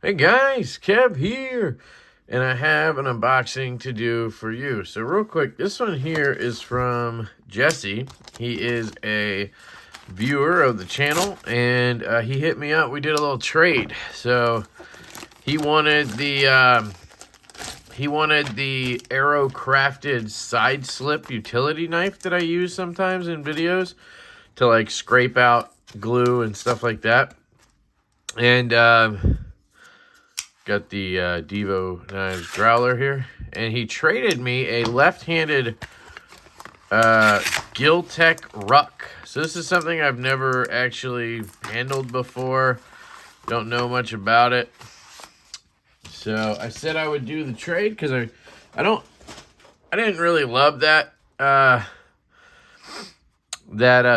Hey guys, Kev here, and I have an unboxing to do for you. So real quick, this one here is from Jesse. He is a viewer of the channel, and he hit me up. We did a little trade. So he wanted the Aero crafted side slip utility knife that I use sometimes in videos to like scrape out glue and stuff like that. And got the Divo knives growler here, and he traded me a left-handed Giltec Ruck. So this is something I've never actually handled before. Don't know much about it. So I said I would do the trade because I didn't really love that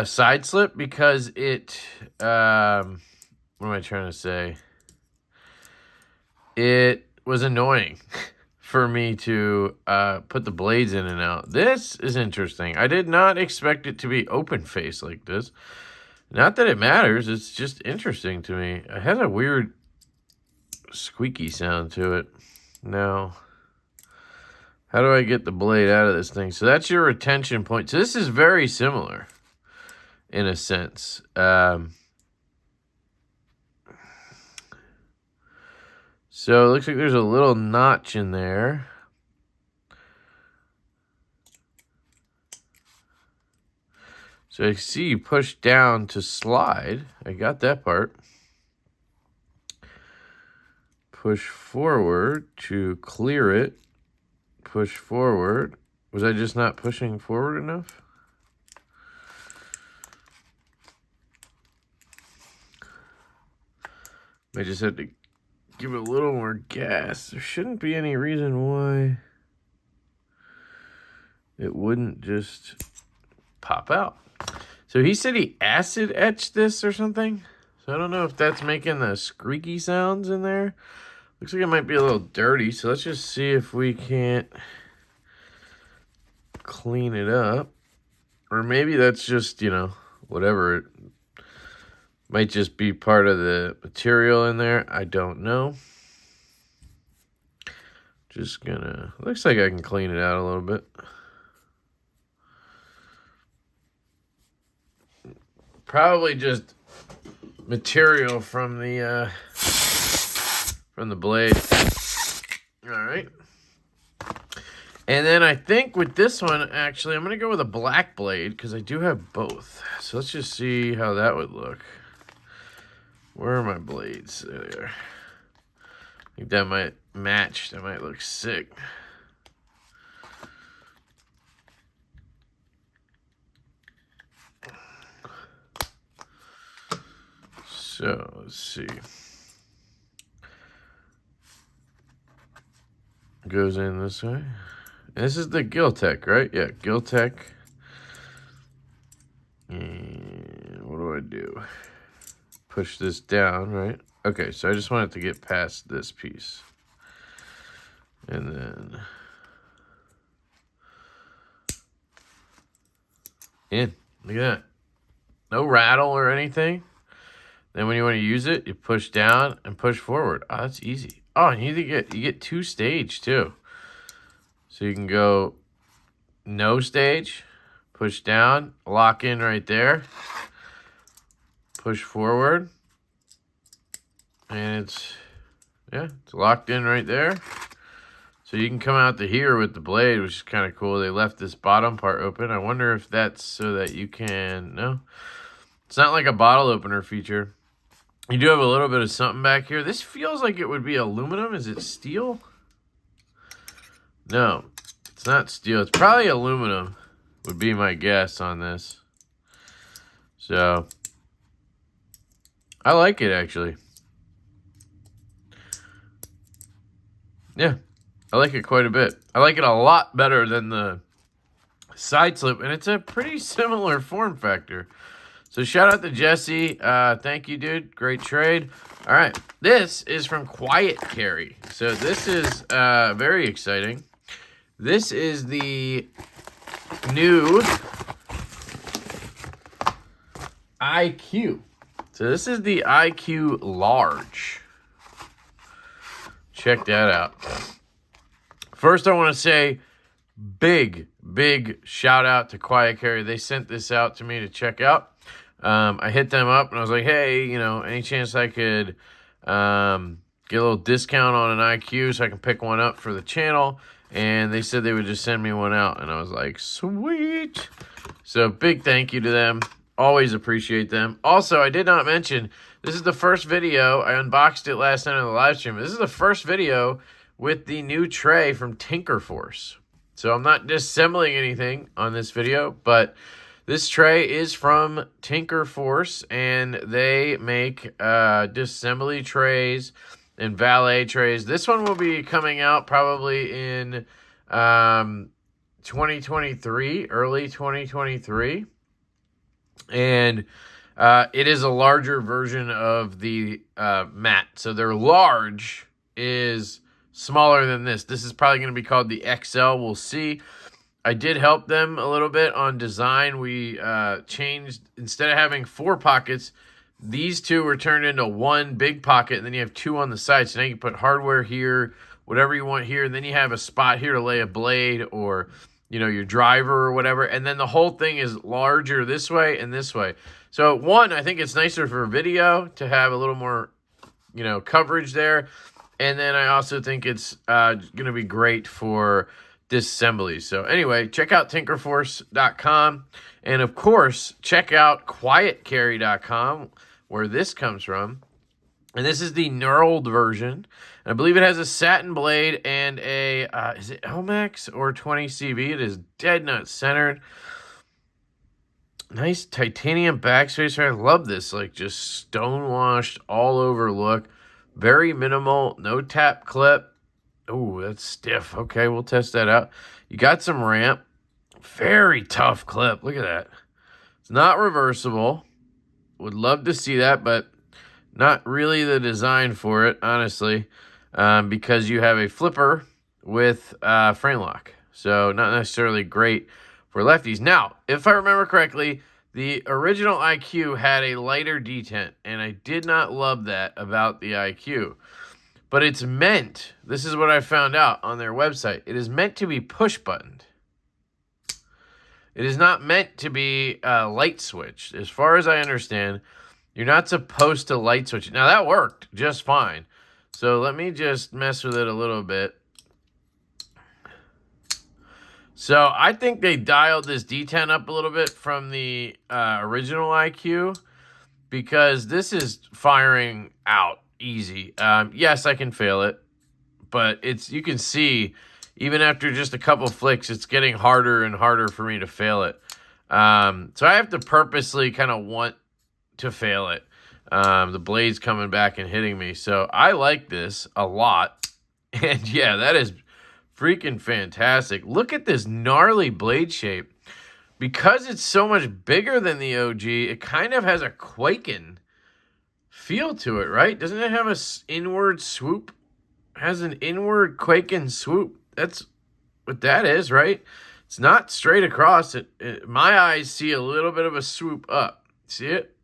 side slip because it what am I trying to say? It was annoying for me to put the blades in and out. This is interesting. I did not expect it to be open face like this. Not that it matters. It's just interesting to me. It has a weird squeaky sound to it. Now, how do I get the blade out of this thing? So that's your retention point. So this is very similar in a sense. So it looks like there's a little notch in there. So I see you push down to slide. I got that part. Push forward to clear it. Push forward. Was I just not pushing forward enough? I just had to give it a little more gas. There shouldn't be any reason why it wouldn't just pop out. So he said he acid etched this or something. So I don't know if that's making the squeaky sounds in there. Looks like it might be a little dirty. So let's just see if we can't clean it up. Or maybe that's just, you know, whatever. It might just be part of the material in there. I don't know. Just gonna, looks like I can clean it out a little bit. Probably just material from the blade. All right. And then I think with this one, actually, I'm gonna go with a black blade because I do have both. So let's just see how that would look. Where are my blades? There they are. I think that might match. That might look sick. So, let's see. Goes in this way. And this is the Giltec, right? Yeah, Giltec. And what do I do? Push this down, right? Okay, so I just want it to get past this piece. And then in. Look at that. No rattle or anything. Then when you want to use it, you push down and push forward. Oh, that's easy. Oh, and you get two stage too. So you can go no stage, push down, lock in right there. Push forward, and it's locked in right there. So you can come out to here with the blade, which is kind of cool. They left this bottom part open. I wonder if that's so that you can, no, it's not like a bottle opener feature. You do have a little bit of something back here. This feels like it would be aluminum. Is it steel? No, it's not steel. It's probably aluminum would be my guess on this. So I like it, actually. Yeah, I like it quite a bit. I like it a lot better than the side slip, and it's a pretty similar form factor. So shout out to Jesse. Thank you, dude. Great trade. All right, this is from Quiet Carry. So this is very exciting. This is the new IQ. So this is the IQ Large. check that out. First, I want to say big shout out to Quiet Carry. They sent this out to me to check out. I hit them up and I was like, hey, you know, any chance I could get a little discount on an IQ so I can pick one up for the channel? And they said they would just send me one out. And I was like, sweet. So big thank you to them. Always appreciate them. Also, I did not mention, this is the first video. I unboxed it last night on the live stream. This is the first video with the new tray from Tinker Force. So I'm not disassembling anything on this video, but this tray is from Tinker Force, and they make disassembly trays and valet trays. This one will be coming out probably in 2023, early 2023. And it is a larger version of the mat. So their large is smaller than this. This is probably going to be called the XL. We'll see. I did help them a little bit on design. We changed, instead of having 4 pockets, these 2 were turned into 1 big pocket, and then you have 2 on the side. So now you can put hardware here, whatever you want here, and then you have a spot here to lay a blade or, you know, your driver or whatever. And then the whole thing is larger this way and this way. So one, I think it's nicer for video to have a little more, you know, coverage there. And then I also think it's going to be great for disassembly. So anyway, check out tinkerforce.com. And of course, check out quietcarry.com, where this comes from. And this is the knurled version. I believe it has a satin blade and a, is it Elmax or 20CV? It is dead nut centered. Nice titanium backspacer. I love this, like just stonewashed all over look. Very minimal, no tap clip. Oh, that's stiff. Okay, we'll test that out. You got some ramp. Very tough clip. Look at that. It's not reversible. Would love to see that, but not really the design for it, honestly, because you have a flipper with frame lock. So not necessarily great for lefties. Now, if I remember correctly, the original IQ had a lighter detent, and I did not love that about the IQ. But it's meant, this is what I found out on their website, it is meant to be push-buttoned. It is not meant to be light switched. As far as I understand, you're not supposed to light switch it. Now, that worked just fine. So let me just mess with it a little bit. So I think they dialed this detent up a little bit from the original IQ, because this is firing out easy. Yes, I can fail it, but it's, you can see even after just a couple flicks, it's getting harder and harder for me to fail it. So I have to purposely kind of want to fail it. The blade's coming back and hitting me. So I like this a lot. And yeah, that is freaking fantastic. Look at this gnarly blade shape. Because it's so much bigger than the OG, it kind of has a quaking feel to it, right? Doesn't it have a inward swoop? It has an inward quaking swoop. That's what that is, right? It's not straight across. My eyes see a little bit of a swoop up. See it?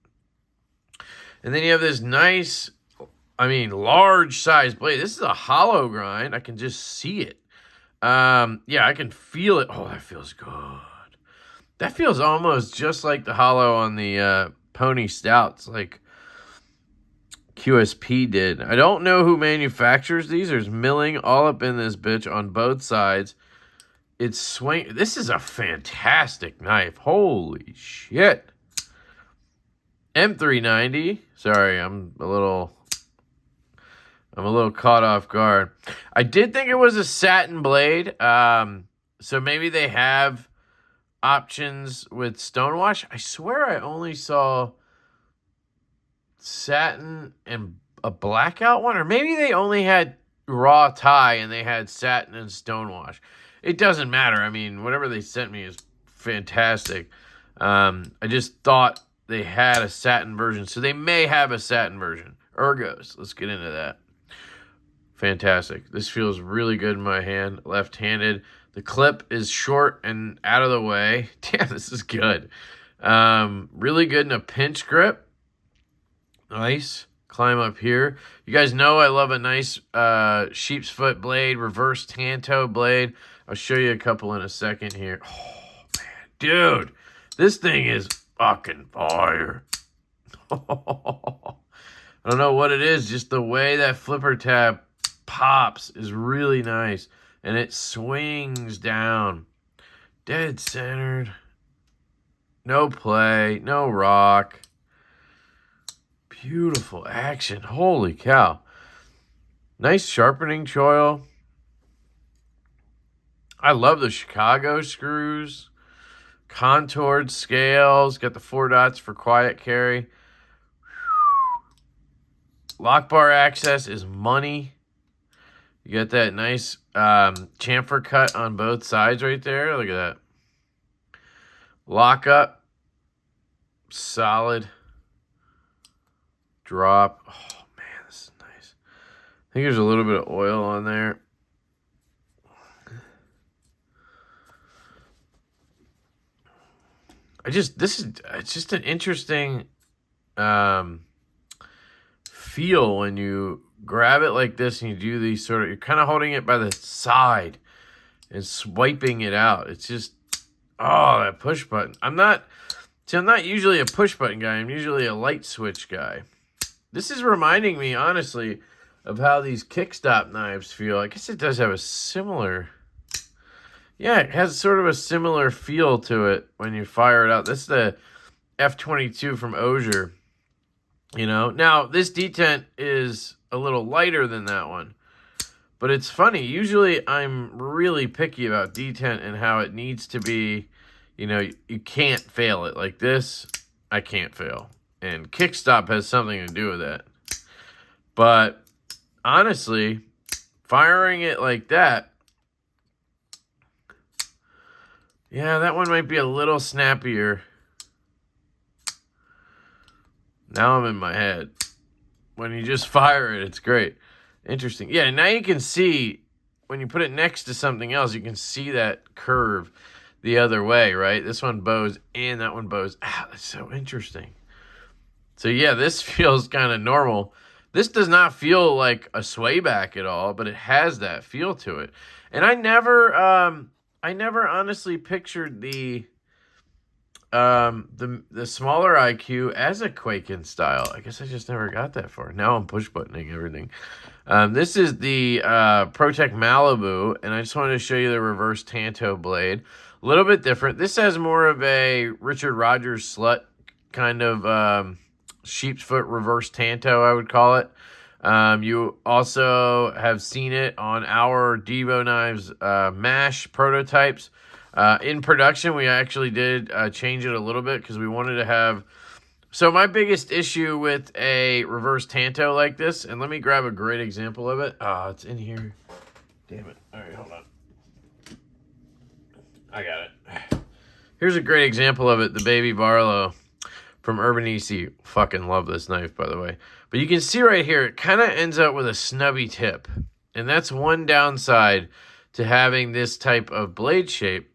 And then you have this nice, I mean, large size blade. This is a hollow grind. I can just see it. Yeah, I can feel it. Oh, that feels good. That feels almost just like the hollow on the Pony Stouts, like QSP did. I don't know who manufactures these. There's milling all up in this bitch on both sides. It's swing. This is a fantastic knife. Holy shit. M390. Sorry, I'm a little caught off guard. I did think it was a satin blade. So maybe they have options with stonewash. I swear I only saw satin and a blackout one, or maybe they only had raw tie and they had satin and stonewash. It doesn't matter. I mean, whatever they sent me is fantastic. I just thought they had a satin version, so they may have a satin version. Ergos, let's get into that. Fantastic. This feels really good in my hand, left-handed. The clip is short and out of the way. Damn, this is good. Really good in a pinch grip. Nice. climb up here. You guys know I love a nice sheep's foot blade, reverse tanto blade. I'll show you a couple in a second here. Oh, man. Dude, this thing is fucking fire. I don't know what it is. Just the way that flipper tab pops is really nice. And it swings down. Dead centered. No play. No rock. Beautiful action. Holy cow. Nice sharpening choil. I love the Chicago screws. Contoured scales. Got the 4 dots for quiet carry. Lock bar access is money. You got that nice chamfer cut on both sides right there. Look at that. Lock up. Solid. Drop. Oh, man, this is nice. I think there's a little bit of oil on there. It's just an interesting feel when you grab it like this and you do these sort of, you're kind of holding it by the side and swiping it out. It's just, oh, that push button. I'm not usually a push button guy. I'm usually a light switch guy. This is reminding me, honestly, of how these kickstop knives feel. I guess it does have a similar, yeah, it has sort of a similar feel to it when you fire it out. This is the F22 from Osier. You know, now this detent is a little lighter than that one, but it's funny. Usually I'm really picky about detent and how it needs to be. You know, you can't fail it. Like this, I can't fail. And kickstop has something to do with that. But honestly, firing it like that, yeah, that one might be a little snappier. Now I'm in my head. When you just fire it, it's great. Interesting. Yeah, now you can see, when you put it next to something else, you can see that curve the other way, right? This one bows in, that one bows out. That's so interesting. So yeah, this feels kind of normal. This does not feel like a sway back at all, but it has that feel to it. And I never honestly pictured the smaller IQ as a Quaken style. I guess I just never got that far. Now I'm push buttoning everything. This is the ProTech Malibu, and I just wanted to show you the reverse tanto blade. A little bit different. This has more of a Richard Rogers slut kind of sheep's foot reverse tanto, I would call it. You also have seen it on our Divo knives MASH prototypes. In production, we actually did change it a little bit because we wanted to have... So my biggest issue with a reverse tanto like this, and let me grab a great example of it. It's in here. Damn it. All right, hold on. I got it. Here's a great example of it, the Baby Barlow from LeftyEDC. Fucking love this knife, by the way. But you can see right here, it kind of ends up with a snubby tip. And that's one downside to having this type of blade shape.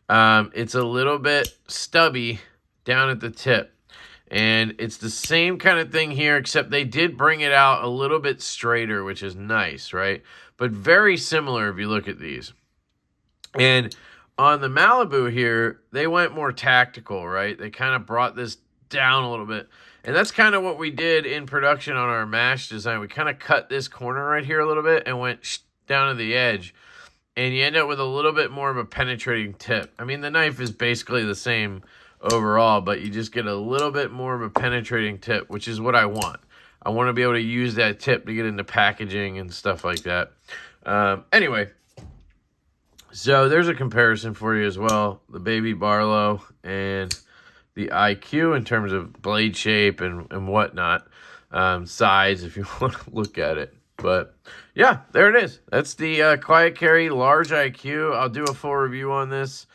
It's a little bit stubby down at the tip. And it's the same kind of thing here, except they did bring it out a little bit straighter, which is nice, right? But very similar if you look at these. And on the Malibu here, they went more tactical, right? They kind of brought this down a little bit. And that's kind of what we did in production on our MASH design. We kind of cut this corner right here a little bit and went down to the edge. And you end up with a little bit more of a penetrating tip. I mean, the knife is basically the same overall, but you just get a little bit more of a penetrating tip, which is what I want. I want to be able to use that tip to get into packaging and stuff like that. Anyway, so there's a comparison for you as well. The Baby Barlow and the IQ in terms of blade shape and whatnot. Size, if you want to look at it. But yeah, there it is. That's the Quiet Carry Large IQ. I'll do a full review on this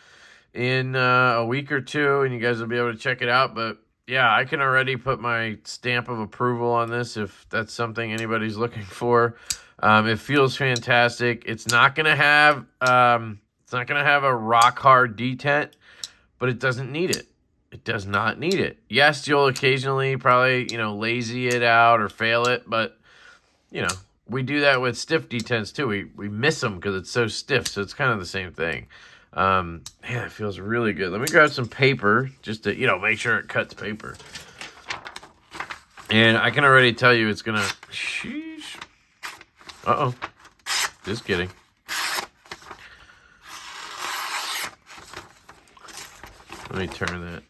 in a week or two, and you guys will be able to check it out. But yeah, I can already put my stamp of approval on this if that's something anybody's looking for. It feels fantastic. It's not gonna have a rock hard detent, but it doesn't need it. It does not need it. Yes, you'll occasionally probably, lazy it out or fail it, but, we do that with stiff detents too. We miss them because it's so stiff, so it's kind of the same thing. Man, it feels really good. Let me grab some paper just to, make sure it cuts paper. And I can already tell you it's going to... Sheesh. Uh-oh. Just kidding. Let me turn that.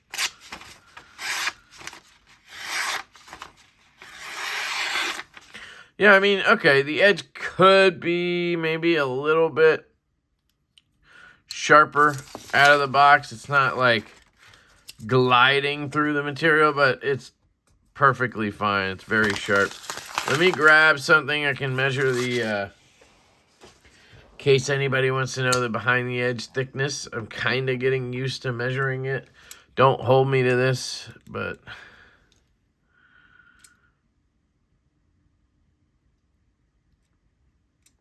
Yeah, I mean, okay, the edge could be maybe a little bit sharper out of the box. It's not like gliding through the material, but it's perfectly fine. It's very sharp. Let me grab something I can measure the, in case anybody wants to know the behind the edge thickness. I'm kind of getting used to measuring it. Don't hold me to this, but...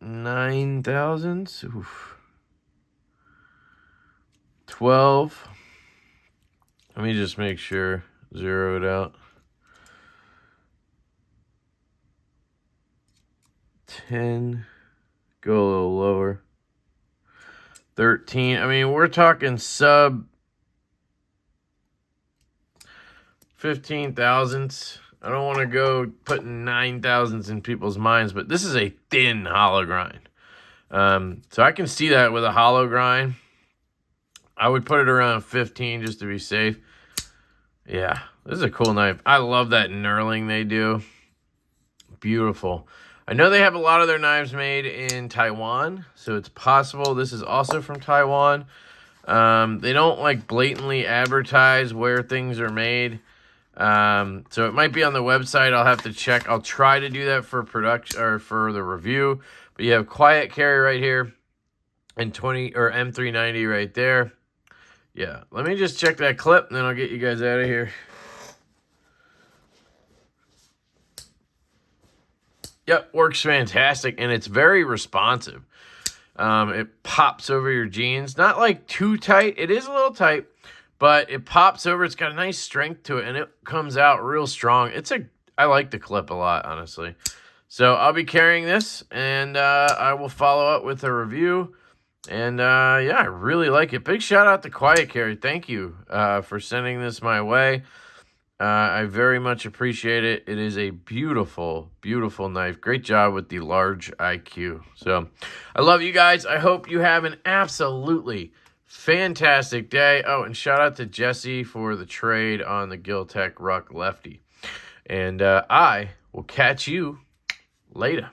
9 thousandths. Oof. 12. Let me just make sure. Zero it out. 10. Go a little lower. 13. I mean, we're talking sub 15 thousandths. I don't want to go putting 9 thousandths in people's minds, but this is a thin hollow grind. So I can see that with a hollow grind. I would put it around 15 just to be safe. Yeah, this is a cool knife. I love that knurling they do. Beautiful. I know they have a lot of their knives made in Taiwan, so it's possible this is also from Taiwan. They don't like blatantly advertise where things are made. So it might be on the website. I'll have to check. I'll try to do that for production or for the review. But you have quiet carry right here and M390 right there. Yeah, let me just check that clip and then I'll get you guys out of here. Yep, works fantastic and it's very responsive. It pops over your jeans. Not like too tight. It is a little tight. But it pops over. It's got a nice strength to it, and it comes out real strong. I like the clip a lot, honestly. So I'll be carrying this, and I will follow up with a review. And yeah, I really like it. Big shout out to Quiet Carry. Thank you for sending this my way. I very much appreciate it. It is a beautiful, beautiful knife. Great job with the large IQ. So I love you guys. I hope you have an absolutely fantastic day. Oh, and shout out to Jesse for the trade on the Giltec Ruck Lefty. And I will catch you later.